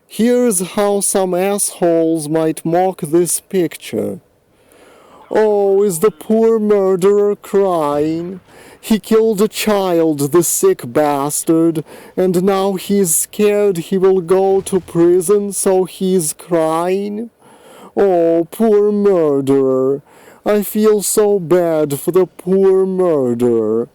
Here's how some assholes might mock this picture. Oh, is the poor murderer crying? He killed a child, the sick bastard, and now he's scared he will go to prison, so he's crying? Oh, poor murderer. I feel so bad for the poor murderer.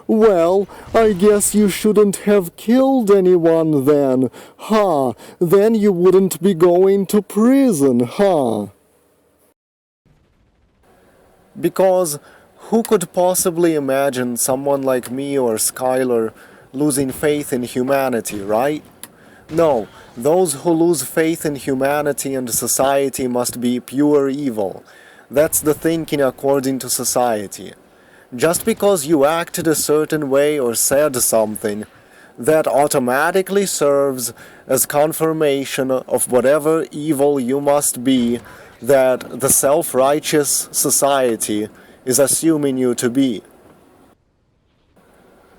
Well, I guess you shouldn't have killed anyone then, huh? Then you wouldn't be going to prison, huh? Because who could possibly imagine someone like me or Skylar losing faith in humanity, right? No, those who lose faith in humanity and society must be pure evil. That's the thinking according to society. Just because you acted a certain way or said something, that automatically serves as confirmation of whatever evil you must be that the self-righteous society is assuming you to be.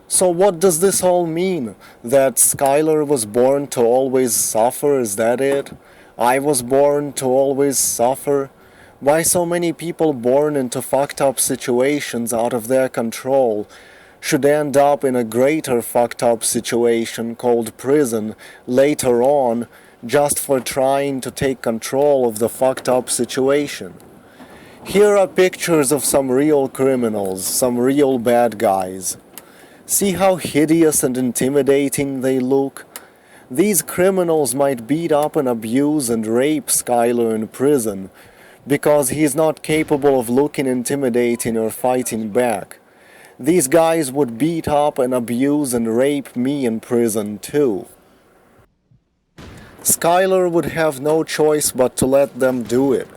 So what does this all mean? That Skylar was born to always suffer, is that it? I was born to always suffer? Why so many people born into fucked up situations out of their control should end up in a greater fucked up situation called prison later on just for trying to take control of the fucked up situation? Here are pictures of some real criminals, some real bad guys. See how hideous and intimidating they look? These criminals might beat up and abuse and rape Skylar in prison because he's not capable of looking intimidating or fighting back. These guys would beat up and abuse and rape me in prison too. Skylar would have no choice but to let them do it.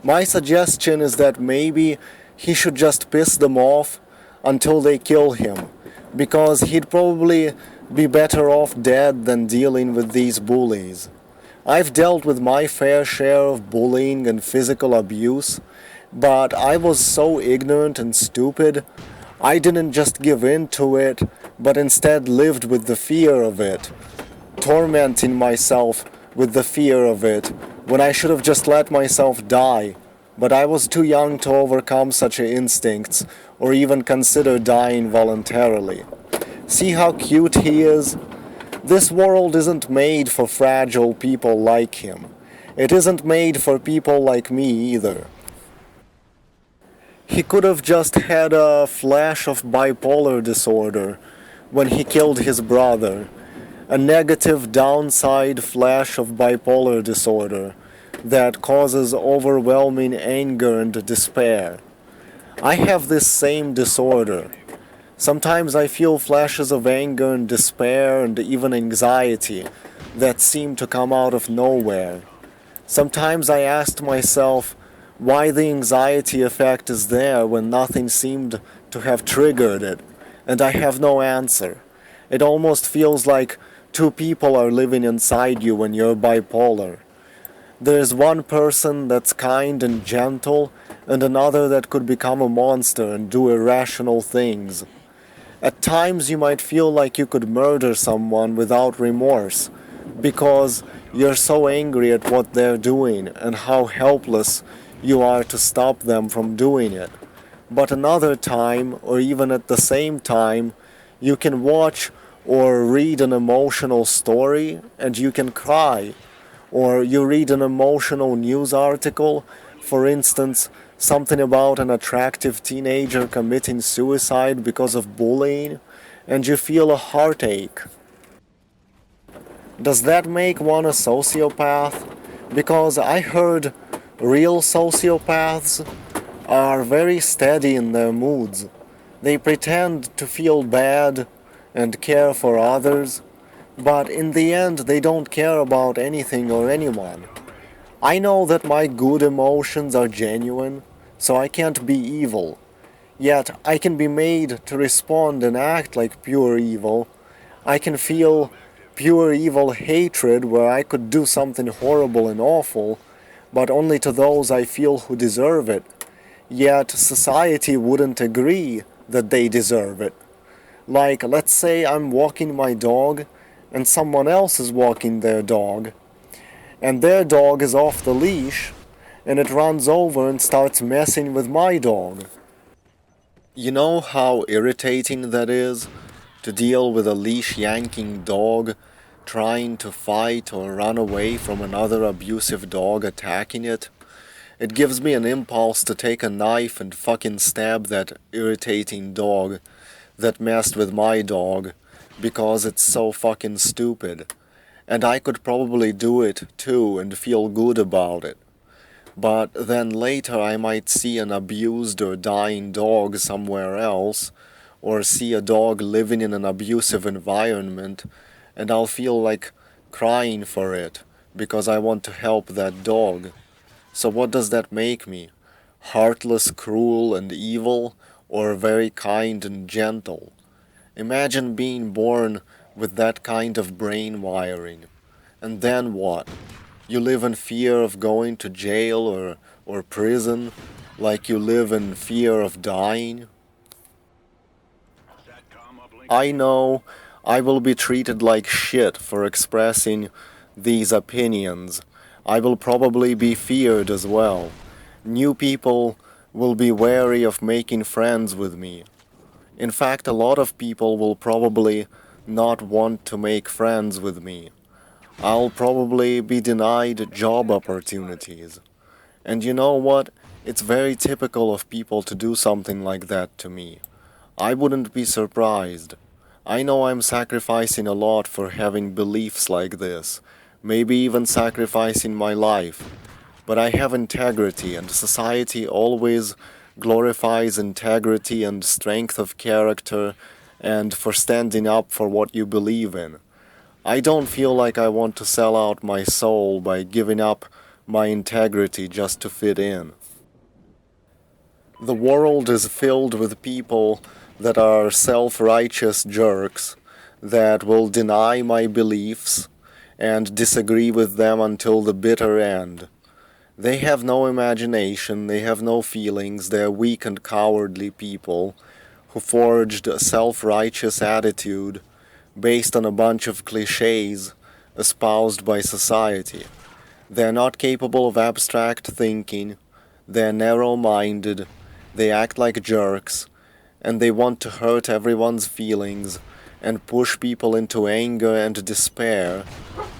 My suggestion is that maybe he should just piss them off until they kill him, because he'd probably be better off dead than dealing with these bullies. I've dealt with my fair share of bullying and physical abuse, but I was so ignorant and stupid, I didn't just give in to it, but instead lived with the fear of it, tormenting myself with the fear of it, when I should have just let myself die. But I was too young to overcome such instincts, or even consider dying voluntarily. See how cute he is? This world isn't made for fragile people like him. It isn't made for people like me either. He could have just had a flash of bipolar disorder when he killed his brother. A negative downside flash of bipolar disorder that causes overwhelming anger and despair. I have this same disorder. Sometimes I feel flashes of anger and despair and even anxiety that seem to come out of nowhere. Sometimes I asked myself why the anxiety effect is there when nothing seemed to have triggered it, and I have no answer. It almost feels like two people are living inside you when you're bipolar. There's one person that's kind and gentle, and another that could become a monster and do irrational things. At times you might feel like you could murder someone without remorse, because you're so angry at what they're doing and how helpless you are to stop them from doing it. But another time, or even at the same time, you can watch or read an emotional story and you can cry. Or you read an emotional news article, for instance, something about an attractive teenager committing suicide because of bullying, and you feel a heartache. Does that make one a sociopath? Because I heard real sociopaths are very steady in their moods. They pretend to feel bad and care for others, but in the end they don't care about anything or anyone. I know that my good emotions are genuine, so I can't be evil. Yet I can be made to respond and act like pure evil. I can feel pure evil hatred where I could do something horrible and awful, but only to those I feel who deserve it. Yet society wouldn't agree that they deserve it. Like, let's say I'm walking my dog and someone else is walking their dog. and their dog is off the leash, and it runs over and starts messing with my dog. You know how irritating that is? To deal with a leash yanking dog trying to fight or run away from another abusive dog attacking it? It gives me an impulse to take a knife and fucking stab that irritating dog that messed with my dog because it's so fucking stupid. And I could probably do it too and feel good about it. But then later I might see an abused or dying dog somewhere else, or see a dog living in an abusive environment, and I'll feel like crying for it because I want to help that dog. So what does that make me? Heartless, cruel, and evil, or very kind and gentle? Imagine being born with that kind of brain wiring. And then what? You live in fear of going to jail or prison, like you live in fear of dying? I know I will be treated like shit for expressing these opinions. I will probably be feared as well. New people will be wary of making friends with me. In fact, a lot of people will probably not want to make friends with me. I'll probably be denied job opportunities. And you know what? It's very typical of people to do something like that to me. I wouldn't be surprised. I know I'm sacrificing a lot for having beliefs like this, maybe even sacrificing my life. But I have integrity, and society always glorifies integrity and strength of character and for standing up for what you believe in. I don't feel like I want to sell out my soul by giving up my integrity just to fit in. The world is filled with people that are self-righteous jerks that will deny my beliefs and disagree with them until the bitter end. They have no imagination, they have no feelings, they're weak and cowardly people who forged a self-righteous attitude based on a bunch of cliches espoused by society. They're not capable of abstract thinking, they're narrow-minded, they act like jerks, and they want to hurt everyone's feelings and push people into anger and despair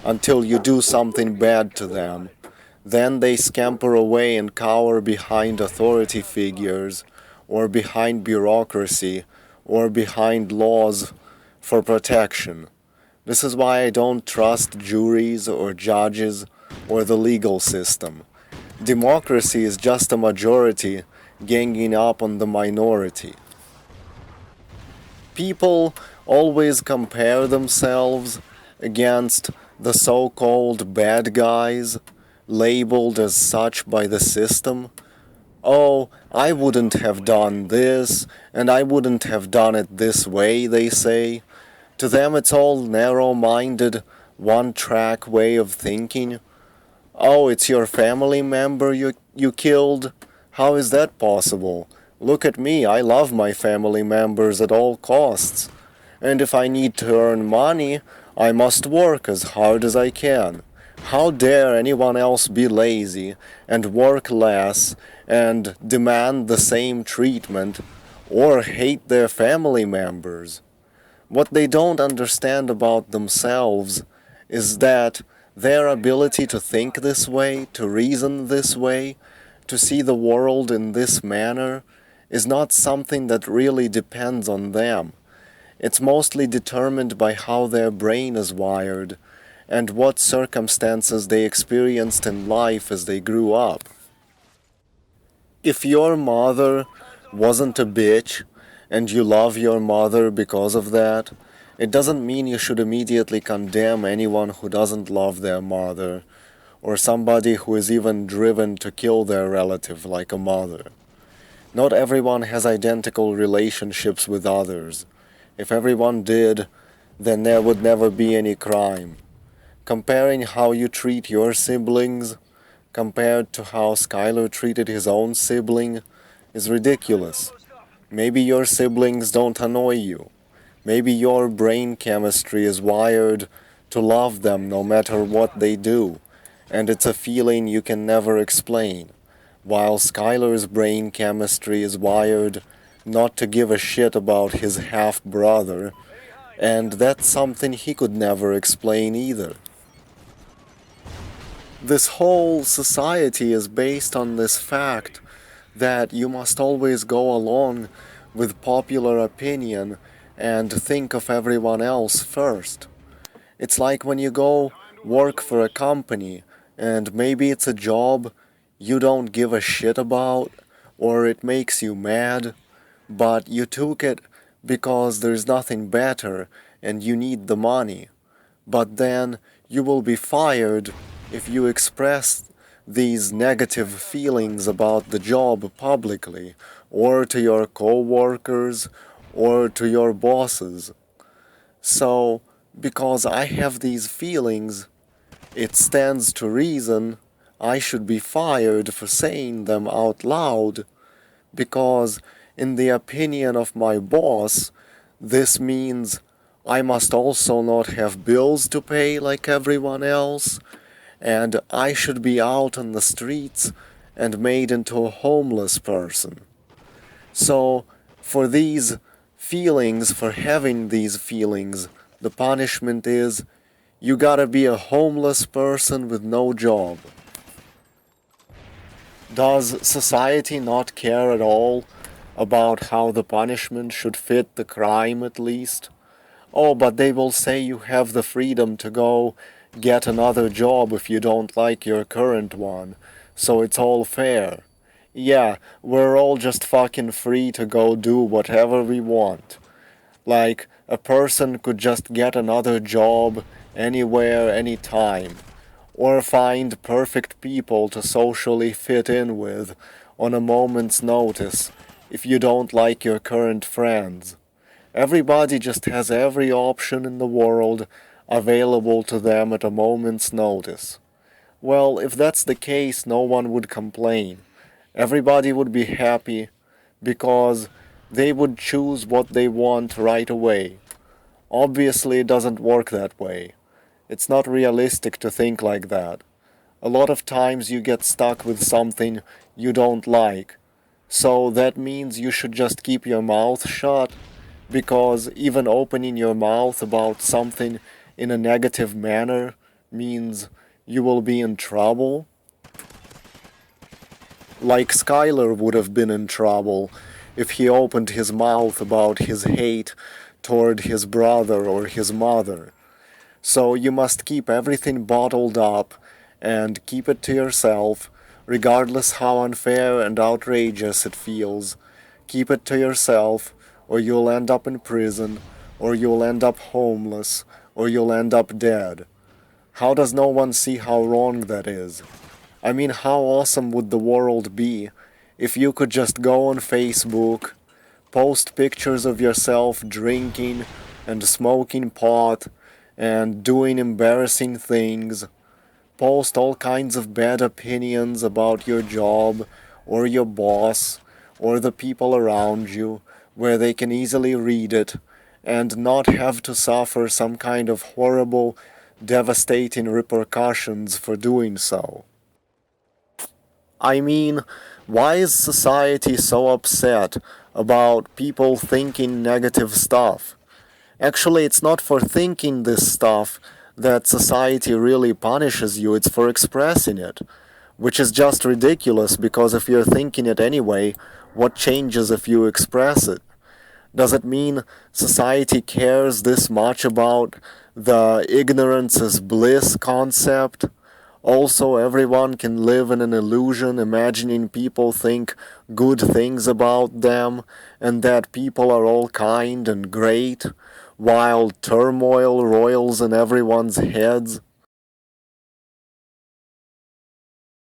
until you do something bad to them. Then they scamper away and cower behind authority figures, or behind bureaucracy, or behind laws for protection. This is why I don't trust juries or judges or the legal system. Democracy is just a majority ganging up on the minority. People always compare themselves against the so-called bad guys, labeled as such by the system. Oh, I wouldn't have done this, and I wouldn't have done it this way, they say. To them it's all narrow-minded, one-track way of thinking. Oh, it's your family member you killed? How is that possible? Look at me, I love my family members at all costs. And if I need to earn money, I must work as hard as I can. How dare anyone else be lazy and work less and demand the same treatment or hate their family members? What they don't understand about themselves is that their ability to think this way, to reason this way, to see the world in this manner, is not something that really depends on them. It's mostly determined by how their brain is wired and what circumstances they experienced in life as they grew up. If your mother wasn't a bitch and you love your mother because of that, it doesn't mean you should immediately condemn anyone who doesn't love their mother, or somebody who is even driven to kill their relative like a mother. Not everyone has identical relationships with others. If everyone did, then there would never be any crime. Comparing how you treat your siblings compared to how Skylar treated his own sibling is ridiculous. Maybe your siblings don't annoy you. Maybe your brain chemistry is wired to love them no matter what they do, and it's a feeling you can never explain, while Skylar's brain chemistry is wired not to give a shit about his half-brother, and that's something he could never explain either. This whole society is based on this fact that you must always go along with popular opinion and think of everyone else first. It's like when you go work for a company and maybe it's a job you don't give a shit about or it makes you mad, but you took it because there's nothing better and you need the money. But then you will be fired if you express these negative feelings about the job publicly, or to your co-workers, or to your bosses. So, because I have these feelings, it stands to reason I should be fired for saying them out loud, because in the opinion of my boss, this means I must also not have bills to pay like everyone else, and I should be out on the streets and made into a homeless person. So, for these feelings, for having these feelings, the punishment is you gotta be a homeless person with no job. Does society not care at all about how the punishment should fit the crime at least? Oh, but they will say you have the freedom to go get another job if you don't like your current one, so it's all fair. Yeah, we're all just fucking free to go do whatever we want. Like, a person could just get another job anywhere, anytime, or find perfect people to socially fit in with on a moment's notice if you don't like your current friends. Everybody just has every option in the world available to them at a moment's notice. Well, if that's the case, no one would complain. Everybody would be happy because they would choose what they want right away. Obviously, it doesn't work that way. It's not realistic to think like that. A lot of times you get stuck with something you don't like. So that means you should just keep your mouth shut, because even opening your mouth about something in a negative manner means you will be in trouble. Like Skylar would have been in trouble if he opened his mouth about his hate toward his brother or his mother. So you must keep everything bottled up and keep it to yourself, regardless how unfair and outrageous it feels. Keep it to yourself, or you'll end up in prison, or you'll end up homeless, or you'll end up dead. How does no one see how wrong that is? I mean, how awesome would the world be if you could just go on Facebook, post pictures of yourself drinking and smoking pot and doing embarrassing things, post all kinds of bad opinions about your job or your boss or the people around you, where they can easily read it and not have to suffer some kind of horrible, devastating repercussions for doing so. I mean, why is society so upset about people thinking negative stuff? Actually, it's not for thinking this stuff that society really punishes you, it's for expressing it. Which is just ridiculous, because if you're thinking it anyway, what changes if you express it? Does it mean society cares this much about the ignorance is bliss concept? Also, everyone can live in an illusion, imagining people think good things about them, and that people are all kind and great, while turmoil roils in everyone's heads.